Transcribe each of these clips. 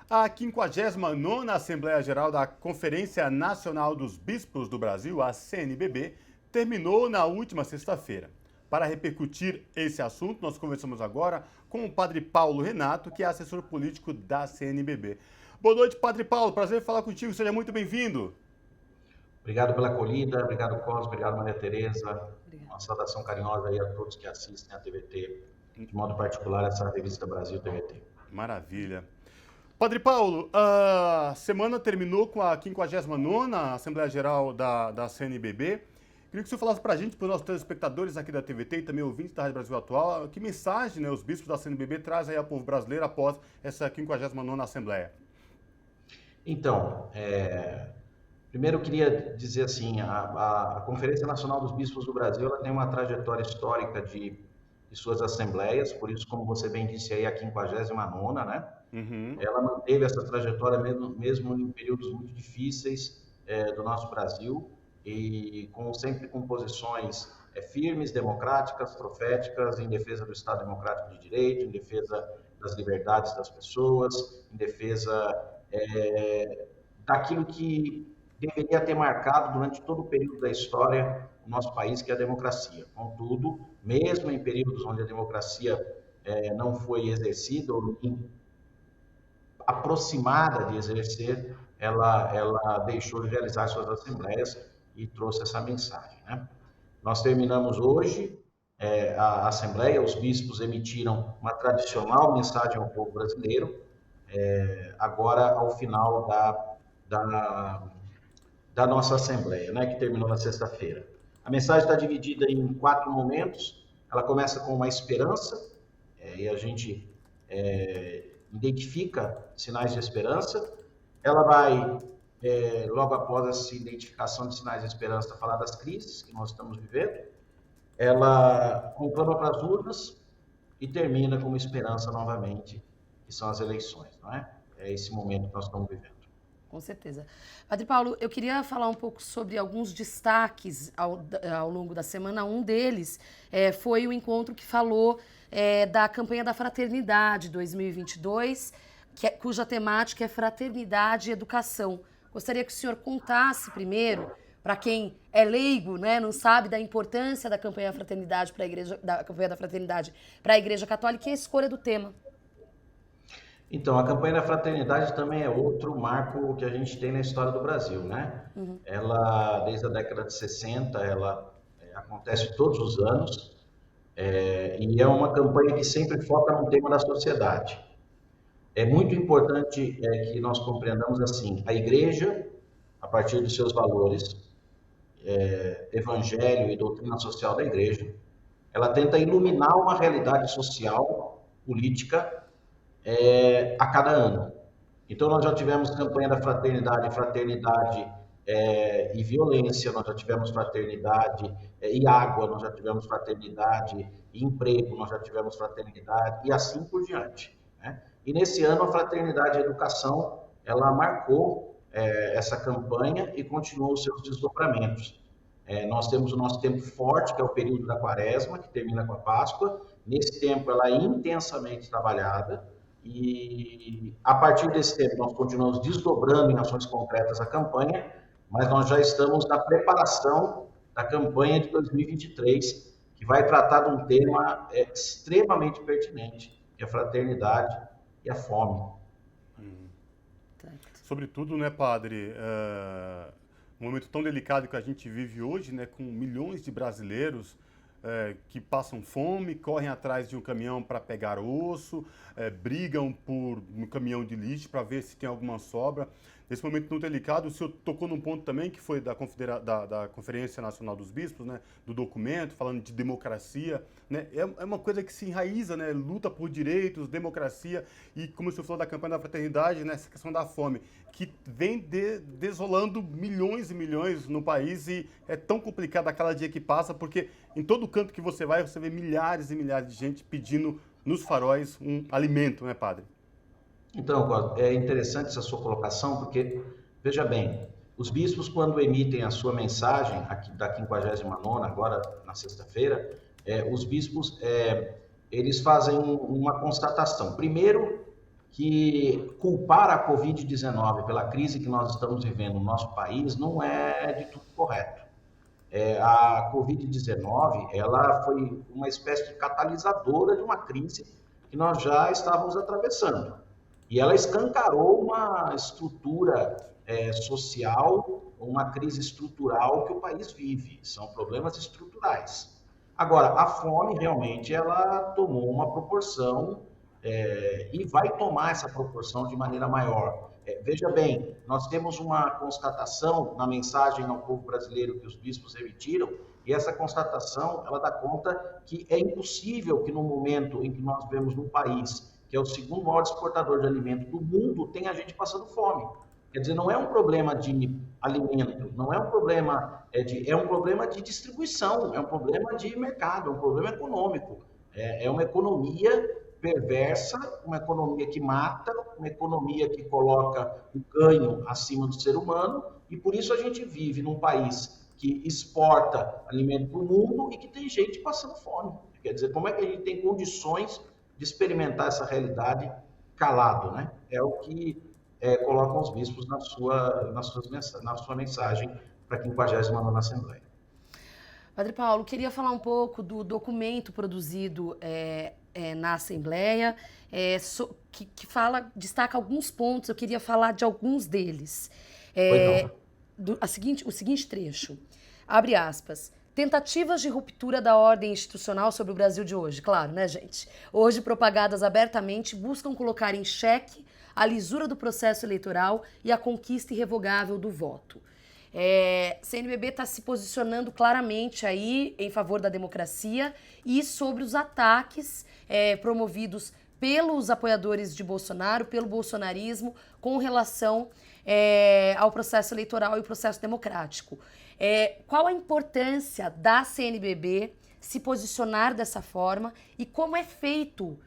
A 59ª Assembleia Geral da Conferência Nacional dos Bispos do Brasil, a CNBB, terminou na última sexta-feira. Para repercutir esse assunto, nós conversamos agora com o Padre Paulo Renato, que é assessor político da CNBB. Boa noite, Padre Paulo. Prazer falar contigo. Seja muito bem-vindo. Obrigado pela acolhida, obrigado Cosme, obrigado Maria Tereza. Uma saudação carinhosa aí a todos que assistem a TVT, de modo particular essa revista Brasil TVT. Maravilha. Padre Paulo, a semana terminou com a 59ª Assembleia Geral da CNBB. Queria que o senhor falasse para a gente, para os nossos telespectadores aqui da TVT e também ouvintes da Rádio Brasil Atual, que mensagem, os bispos da CNBB trazem aí ao povo brasileiro após essa 59ª Assembleia? Então, primeiro eu queria dizer assim, a Conferência Nacional dos Bispos do Brasil ela tem uma trajetória histórica de suas assembleias, por isso, como você bem disse aí, a 59ª, né? Uhum. Ela manteve essa trajetória mesmo em períodos muito difíceis do nosso Brasil e sempre com posições firmes, democráticas, proféticas, em defesa do Estado Democrático de Direito, em defesa das liberdades das pessoas, em defesa daquilo que deveria ter marcado durante todo o período da história o nosso país, que é a democracia. Contudo, mesmo em períodos onde a democracia não foi exercida ou aproximada de exercer, ela deixou de realizar suas assembleias e trouxe essa mensagem, né? Nós terminamos hoje a assembleia, os bispos emitiram uma tradicional mensagem ao povo brasileiro, agora ao final da nossa assembleia, né, que terminou na sexta-feira. A mensagem está dividida em 4 momentos. Ela começa com uma esperança, e a gente identifica sinais de esperança. Ela vai, logo após essa identificação de sinais de esperança, falar das crises que nós estamos vivendo. Ela conclama para as urnas e termina com uma esperança novamente, que são as eleições, não é? É esse momento que nós estamos vivendo. Com certeza. Padre Paulo, eu queria falar um pouco sobre alguns destaques ao longo da semana. Um deles foi o encontro que falou da campanha da Fraternidade 2022, cuja temática é Fraternidade e Educação. Gostaria que o senhor contasse primeiro, para quem é leigo, né, não sabe da importância da campanha da Fraternidade para a Igreja Católica e a escolha do tema. Então, a campanha da fraternidade também é outro marco que a gente tem na história do Brasil, né? Uhum. Ela, desde a década de 60, ela acontece todos os anos e é uma campanha que sempre foca no tema da sociedade. É muito importante que nós compreendamos assim, a igreja, a partir dos seus valores, evangelho e doutrina social da igreja, ela tenta iluminar uma realidade social, política, a cada ano. Então, nós já tivemos campanha da fraternidade e violência, nós já tivemos fraternidade e água, nós já tivemos fraternidade e emprego, nós já tivemos fraternidade e assim por diante, né? E nesse ano, a fraternidade e a educação, ela marcou essa campanha e continuou os seus desdobramentos. Nós temos o nosso tempo forte, que é o período da Quaresma, que termina com a Páscoa. Nesse tempo, ela é intensamente trabalhada, e a partir desse tempo nós continuamos desdobrando em ações concretas a campanha, mas nós já estamos na preparação da campanha de 2023, que vai tratar de um tema extremamente pertinente, que é a fraternidade e a fome. Sobretudo, né, padre, um momento tão delicado que a gente vive hoje, né, com milhões de brasileiros que passam fome, correm atrás de um caminhão para pegar osso, brigam por um caminhão de lixo para ver se tem alguma sobra. Nesse momento tão delicado, o senhor tocou num ponto também que foi da Conferência Nacional dos Bispos, né, do documento, falando de democracia. Né, é uma coisa que se enraiza, né, luta por direitos, democracia, e como o senhor falou da campanha da fraternidade, né, essa questão da fome, que vem desolando milhões e milhões no país, e é tão complicado a cada dia que passa, porque em todo canto que você vai, você vê milhares e milhares de gente pedindo nos faróis um alimento, né, padre? Então, é interessante essa sua colocação, porque, veja bem, os bispos, quando emitem a sua mensagem, aqui da 59ª, agora na sexta-feira, os bispos, eles fazem uma constatação. Primeiro, que culpar a Covid-19 pela crise que nós estamos vivendo no nosso país não é de tudo correto. A Covid-19, ela foi uma espécie de catalisadora de uma crise que nós já estávamos atravessando. E ela escancarou uma estrutura social, uma crise estrutural que o país vive. São problemas estruturais. Agora, a fome realmente ela tomou uma proporção e vai tomar essa proporção de maneira maior. Veja bem, nós temos uma constatação na mensagem ao povo brasileiro que os bispos emitiram, e essa constatação ela dá conta que é impossível que no momento em que nós vemos num país que é o segundo maior exportador de alimento do mundo, tenha gente passando fome. Quer dizer, não é um problema de alimento, não é um problema é um problema de distribuição, é um problema de mercado, é um problema econômico. É uma economia perversa, uma economia que mata, uma economia que coloca o ganho acima do ser humano, e por isso a gente vive num país que exporta alimento para o mundo e que tem gente passando fome. Quer dizer, como é que a gente tem condições de experimentar essa realidade calado, né? É o que colocam os bispos na sua mensagem para a 59ª Assembleia. Padre Paulo, queria falar um pouco do documento produzido na Assembleia, que destaca alguns pontos, eu queria falar de alguns deles. O seguinte trecho, abre aspas, tentativas de ruptura da ordem institucional sobre o Brasil de hoje, claro, né, gente? Hoje propagadas abertamente buscam colocar em xeque a lisura do processo eleitoral e a conquista irrevogável do voto. CNBB está se posicionando claramente aí em favor da democracia e sobre os ataques promovidos pelos apoiadores de Bolsonaro, pelo bolsonarismo, com relação ao processo eleitoral e o processo democrático. Qual a importância da CNBB se posicionar dessa forma e como é feito,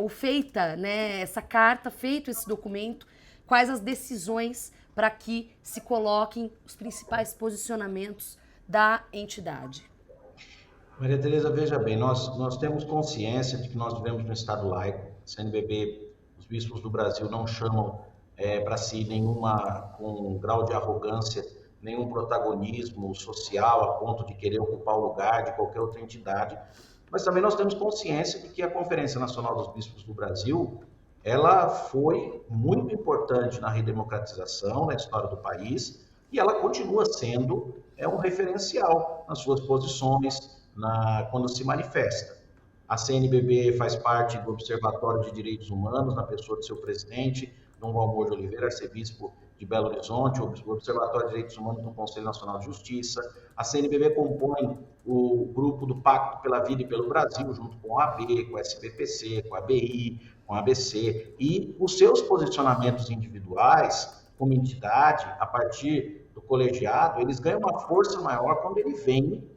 feita, né, essa carta, feito esse documento, quais as decisões para que se coloquem os principais posicionamentos da entidade? Maria Tereza, veja bem, nós temos consciência de que nós vivemos num Estado laico. CNBB, os bispos do Brasil não chamam para si com um grau de arrogância, nenhum protagonismo social a ponto de querer ocupar o lugar de qualquer outra entidade. Mas também nós temos consciência de que a Conferência Nacional dos Bispos do Brasil ela foi muito importante na redemocratização, na história do país, e ela continua sendo um referencial nas suas posições, quando se manifesta. A CNBB faz parte do Observatório de Direitos Humanos, na pessoa do seu presidente, Dom Valmor de Oliveira, arcebispo de Belo Horizonte, o Observatório de Direitos Humanos do Conselho Nacional de Justiça. A CNBB compõe o grupo do Pacto pela Vida e pelo Brasil, junto com a AB, com a SBPC, com a ABI, com a ABC, e os seus posicionamentos individuais, como entidade, a partir do colegiado, eles ganham uma força maior quando ele vem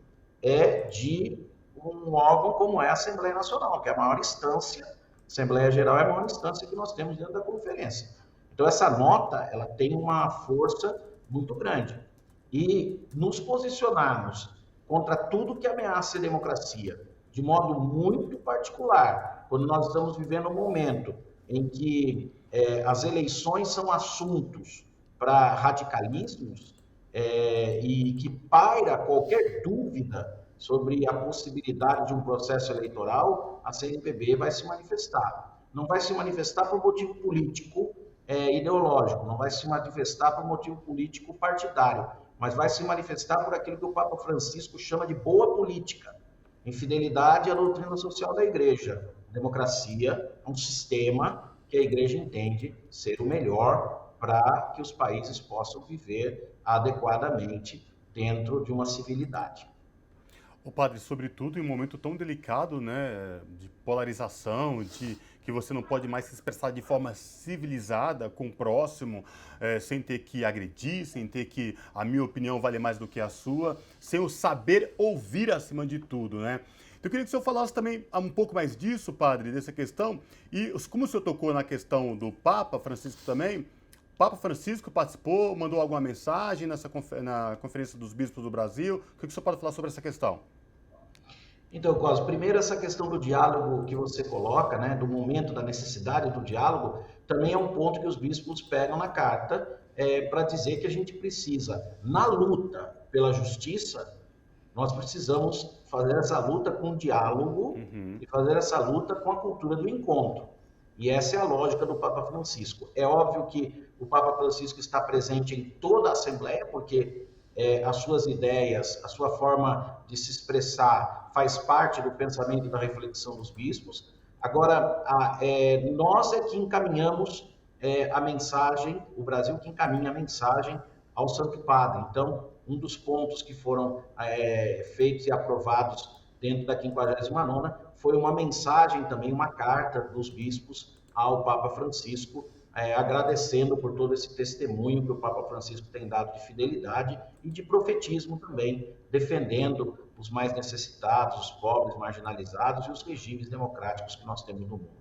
de um órgão como é a Assembleia Nacional, que é a maior instância, a Assembleia Geral é a maior instância que nós temos dentro da conferência. Então, essa nota, ela tem uma força muito grande. E nos posicionarmos contra tudo que ameaça a democracia, de modo muito particular, quando nós estamos vivendo um momento em que as eleições são assuntos para radicalismos e que paira qualquer dúvida sobre a possibilidade de um processo eleitoral, a CNBB vai se manifestar. Não vai se manifestar por motivo político ideológico, não vai se manifestar por motivo político partidário, mas vai se manifestar por aquilo que o Papa Francisco chama de boa política, em fidelidade à doutrina social da Igreja. A democracia é um sistema que a Igreja entende ser o melhor para que os países possam viver adequadamente dentro de uma civilidade. Ô padre, sobretudo em um momento tão delicado, né, de polarização, de que você não pode mais se expressar de forma civilizada com o próximo, sem ter que agredir, sem ter que a minha opinião vale mais do que a sua, sem o saber ouvir acima de tudo, né? Eu queria que o senhor falasse também um pouco mais disso, padre, dessa questão, e como o senhor tocou na questão do Papa Francisco também, o Papa Francisco participou, mandou alguma mensagem na Conferência dos Bispos do Brasil, o que o senhor pode falar sobre essa questão? Então, Cosmo, primeiro essa questão do diálogo que você coloca, né, do momento da necessidade do diálogo, também é um ponto que os bispos pegam na carta para dizer que a gente precisa, na luta pela justiça, nós precisamos fazer essa luta com diálogo e fazer essa luta com a cultura do encontro. E essa é a lógica do Papa Francisco. É óbvio que o Papa Francisco está presente em toda a Assembleia, porque as suas ideias, a sua forma de se expressar faz parte do pensamento e da reflexão dos bispos. Agora, nós é que encaminhamos a mensagem, o Brasil que encaminha a mensagem ao Santo Padre. Então, um dos pontos que foram feitos e aprovados dentro da 59ª foi uma mensagem também, uma carta dos bispos ao Papa Francisco, agradecendo por todo esse testemunho que o Papa Francisco tem dado de fidelidade e de profetismo também, defendendo os mais necessitados, os pobres, marginalizados e os regimes democráticos que nós temos no mundo.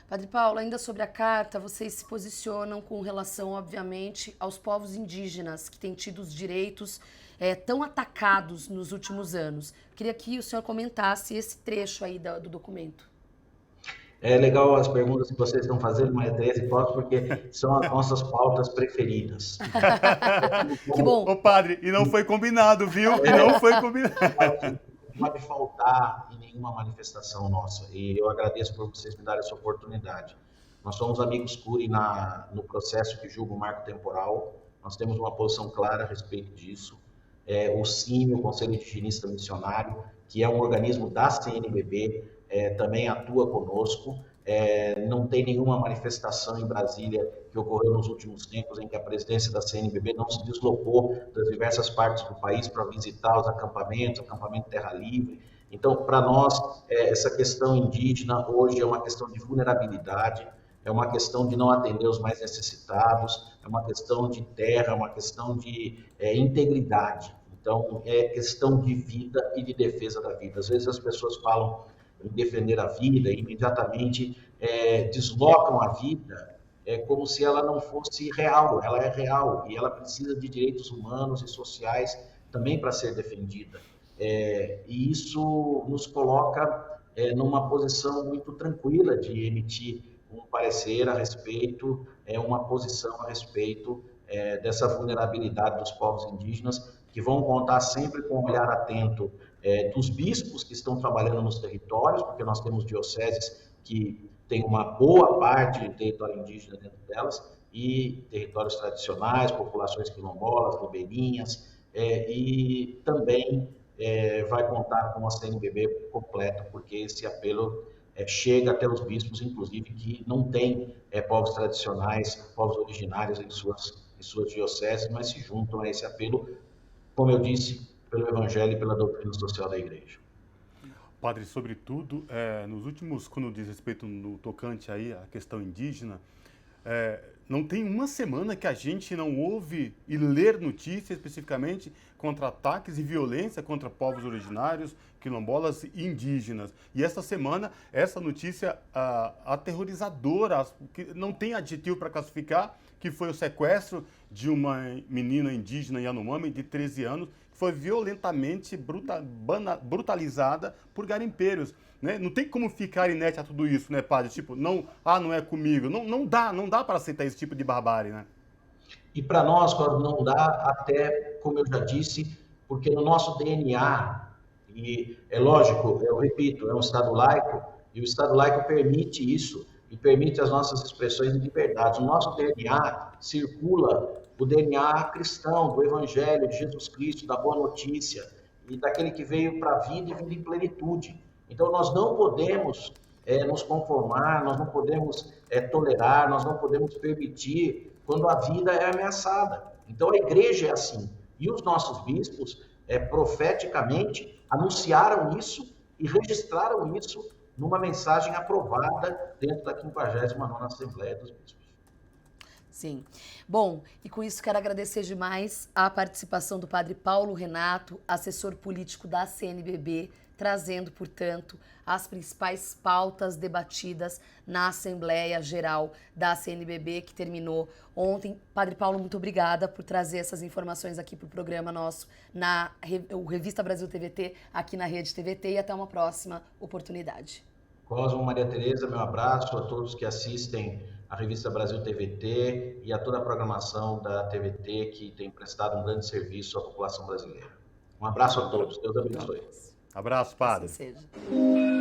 Padre Paulo, ainda sobre a carta, vocês se posicionam com relação, obviamente, aos povos indígenas que têm tido os direitos tão atacados nos últimos anos. Queria que o senhor comentasse esse trecho aí do documento. É legal as perguntas que vocês estão fazendo, Maria Tereza, porque são as nossas pautas preferidas. Que bom. Ô padre, e não foi combinado, viu? E não foi combinado. Não pode faltar em nenhuma manifestação nossa, e eu agradeço por vocês me darem essa oportunidade. Nós somos amigos curi no processo que julga o marco temporal, nós temos uma posição clara a respeito disso. O CIMI, o Conselho Indigenista Missionário, que é um organismo da CNBB, também atua conosco. Não tem nenhuma manifestação em Brasília que ocorreu nos últimos tempos em que a presidência da CNBB não se deslocou das diversas partes do país para visitar os acampamentos, acampamento Terra Livre. Então, para nós, essa questão indígena hoje é uma questão de vulnerabilidade, é uma questão de não atender os mais necessitados, é uma questão de terra, é uma questão de integridade. Então, é questão de vida e de defesa da vida. Às vezes as pessoas falam em defender a vida e imediatamente deslocam a vida como se ela não fosse real. Ela é real e ela precisa de direitos humanos e sociais também para ser defendida. E isso nos coloca numa posição muito tranquila de emitir um parecer a respeito, uma posição a respeito dessa vulnerabilidade dos povos indígenas, que vão contar sempre com um olhar atento dos bispos que estão trabalhando nos territórios, porque nós temos dioceses que têm uma boa parte de território indígena dentro delas, e territórios tradicionais, populações quilombolas, ribeirinhas, e também vai contar com a CNBB completa, porque esse apelo chega até os bispos, inclusive, que não têm povos tradicionais, povos originários em suas dioceses, mas se juntam a esse apelo, como eu disse, pelo Evangelho e pela doutrina social da Igreja. Padre, sobretudo, nos últimos, quando diz respeito no tocante aí à questão indígena, não tem uma semana que a gente não ouve e ler notícias especificamente contra ataques e violência contra povos originários, quilombolas e indígenas. E essa semana, essa notícia aterrorizadora, que não tem adjetivo para classificar, que foi o sequestro de uma menina indígena Yanomami de 13 anos, que foi violentamente brutalizada por garimpeiros. Né? Não tem como ficar inerte a tudo isso, né, padre? Tipo, não é comigo. Não dá para aceitar esse tipo de barbárie, né? E para nós, não dá, até, como eu já disse, porque no nosso DNA, e é lógico, eu repito, é um Estado laico, e o Estado laico permite isso, e permite as nossas expressões de liberdade. No nosso DNA circula o DNA cristão, do Evangelho, de Jesus Cristo, da boa notícia, e daquele que veio para a vida e vida em plenitude. Então, nós não podemos nos conformar, nós não podemos tolerar, nós não podemos permitir quando a vida é ameaçada. Então, a igreja é assim. E os nossos bispos, profeticamente, anunciaram isso e registraram isso numa mensagem aprovada dentro da 59ª Assembleia dos Bispos. Sim. Bom, e com isso quero agradecer demais a participação do Padre Paulo Renato, assessor político da CNBB, trazendo, portanto, as principais pautas debatidas na Assembleia Geral da CNBB, que terminou ontem. Padre Paulo, muito obrigada por trazer essas informações aqui para o programa nosso, na Revista Brasil TVT, aqui na Rede TVT, e até uma próxima oportunidade. Cosmo, Maria Tereza, meu abraço a todos que assistem a revista Brasil TVT e a toda a programação da TVT, que tem prestado um grande serviço à população brasileira. Um abraço a todos. Deus abençoe. Abraço, padre. Assim seja.